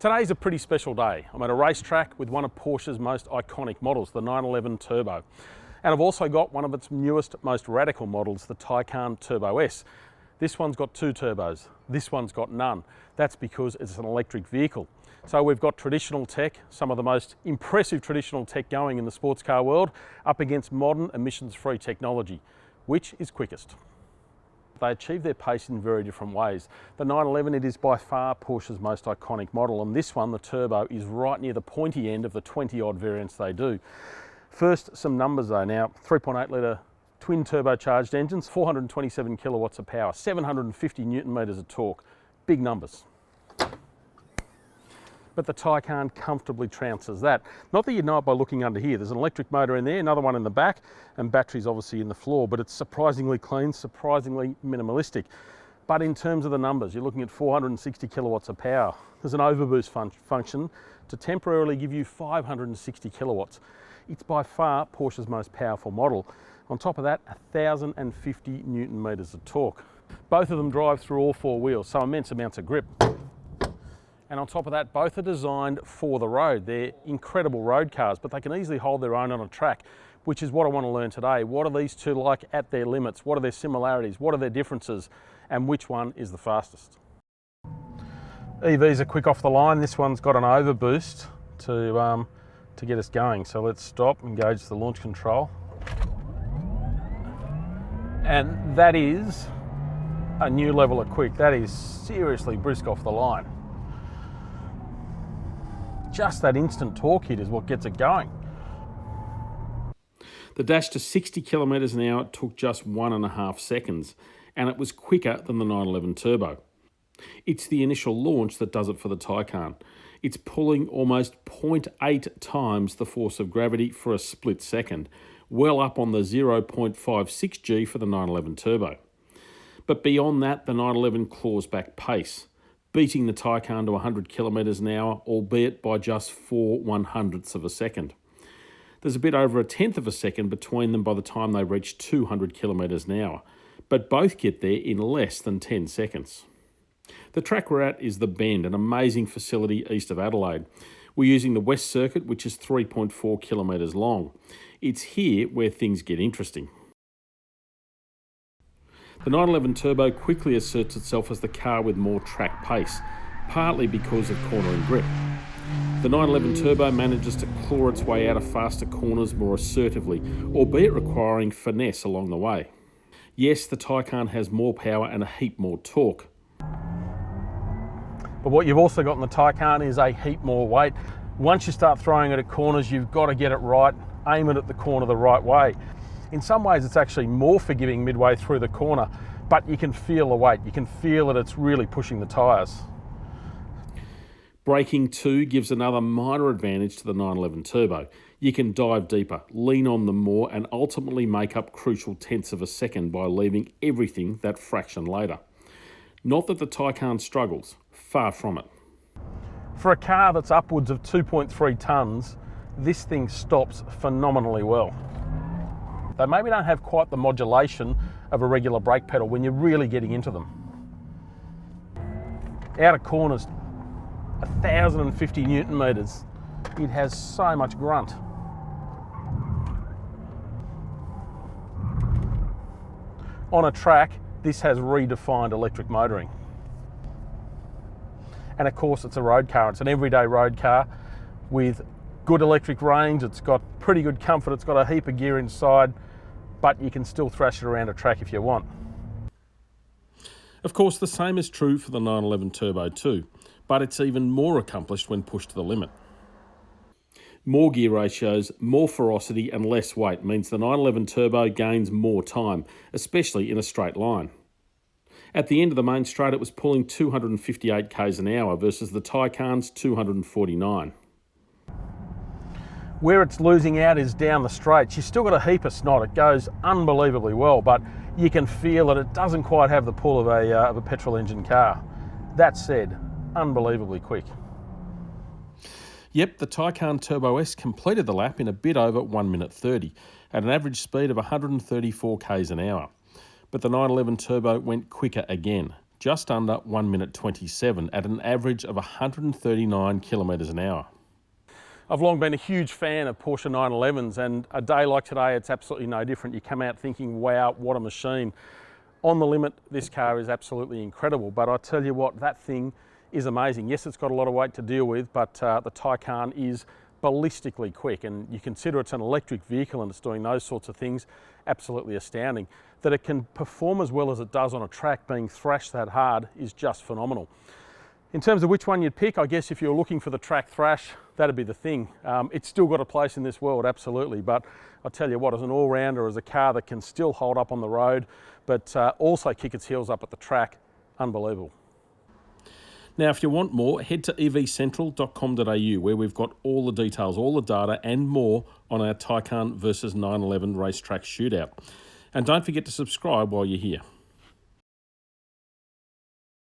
Today's a pretty special day. I'm at a racetrack with one of Porsche's most iconic models, the 911 Turbo. And I've also got one of its newest, most radical models, the Taycan Turbo S. This one's got two turbos, this one's got none. That's because it's an electric vehicle. So we've got traditional tech, some of the most impressive traditional tech going in the sports car world, up against modern emissions-free technology. Which is quickest? They achieve their pace in very different ways. The 911, it is by far Porsche's most iconic model, and this one, the Turbo, is right near the pointy end of the 20-odd variants they do. First, some numbers though. Now, 3.8 litre twin turbocharged engines, 427 kilowatts of power, 750 newton meters of torque. Big numbers. But the Taycan comfortably trounces that. Not that you'd know it by looking under here. There's an electric motor in there, another one in the back, and batteries obviously in the floor, but it's surprisingly clean, surprisingly minimalistic. But in terms of the numbers, you're looking at 460 kilowatts of power. There's an overboost function to temporarily give you 560 kilowatts. It's by far Porsche's most powerful model. On top of that, 1,050 newton meters of torque. Both of them drive through all four wheels, so immense amounts of grip. And on top of that, both are designed for the road. They're incredible road cars, but they can easily hold their own on a track, which is what I want to learn today. What are these two like at their limits? What are their similarities? What are their differences? And which one is the fastest? EVs are quick off the line. This one's got an overboost to get us going. So let's stop, engage the launch control. And that is a new level of quick. That is seriously brisk off the line. Just that instant torque hit is what gets it going. The dash to 60 kilometres an hour took just 1.5 seconds, and it was quicker than the 911 Turbo. It's the initial launch that does it for the Taycan. It's pulling almost 0.8 times the force of gravity for a split second, well up on the 0.56 G for the 911 Turbo. But beyond that, the 911 claws back pace, beating the Taycan to 100 kilometres an hour, albeit by just 4/100ths of a second. There's a bit over 1/10 of a second between them by the time they reach 200 kilometres an hour, but both get there in less than 10 seconds. The track we're at is The Bend, an amazing facility east of Adelaide. We're using the West Circuit, which is 3.4 kilometres long. It's here where things get interesting. The 911 Turbo quickly asserts itself as the car with more track pace, partly because of cornering grip. The 911 Turbo manages to claw its way out of faster corners more assertively, albeit requiring finesse along the way. Yes, the Taycan has more power and a heap more torque. But what you've also got in the Taycan is a heap more weight. Once you start throwing it at corners, you've got to get it right, aim it at the corner the right way. In some ways, it's actually more forgiving midway through the corner, but you can feel the weight. You can feel that it's really pushing the tyres. Braking too gives another minor advantage to the 911 Turbo. You can dive deeper, lean on them more, and ultimately make up crucial tenths of a second by leaving everything that fraction later. Not that the Taycan struggles, far from it. For a car that's upwards of 2.3 tonnes, this thing stops phenomenally well. They maybe don't have quite the modulation of a regular brake pedal when you're really getting into them. Out of corners, 1,050 newton meters. It has so much grunt. On a track, this has redefined electric motoring. And of course, it's a road car. It's an everyday road car with good electric range. It's got pretty good comfort. It's got a heap of gear inside, but you can still thrash it around a track if you want. Of course, the same is true for the 911 Turbo too, but it's even more accomplished when pushed to the limit. More gear ratios, more ferocity and less weight means the 911 Turbo gains more time, especially in a straight line. At the end of the main straight, it was pulling 258 k's an hour versus the Taycan's 249. Where it's losing out is down the straight. You've still got a heap of snot. It goes unbelievably well, but you can feel that it doesn't quite have the pull of a petrol engine car. That said, unbelievably quick. Yep, the Taycan Turbo S completed the lap in a bit over 1 minute 30 at an average speed of 134 k's an hour. But the 911 Turbo went quicker again, just under 1 minute 27 at an average of 139 kilometres an hour. I've long been a huge fan of Porsche 911s, and a day like today, it's absolutely no different. You come out thinking, wow, what a machine. On the limit, this car is absolutely incredible, but I tell you what, that thing is amazing. Yes, it's got a lot of weight to deal with, but the Taycan is ballistically quick, and you consider it's an electric vehicle and it's doing those sorts of things, absolutely astounding. That it can perform as well as it does on a track being thrashed that hard is just phenomenal. In terms of which one you'd pick, I guess if you're looking for the track thrash, that'd be the thing. It's still got a place in this world, absolutely, but I'll tell you what, as an all-rounder, as a car that can still hold up on the road, but also kick its heels up at the track, unbelievable. Now, if you want more, head to evcentral.com.au, where we've got all the details, all the data and more on our Taycan versus 911 racetrack shootout. And don't forget to subscribe while you're here.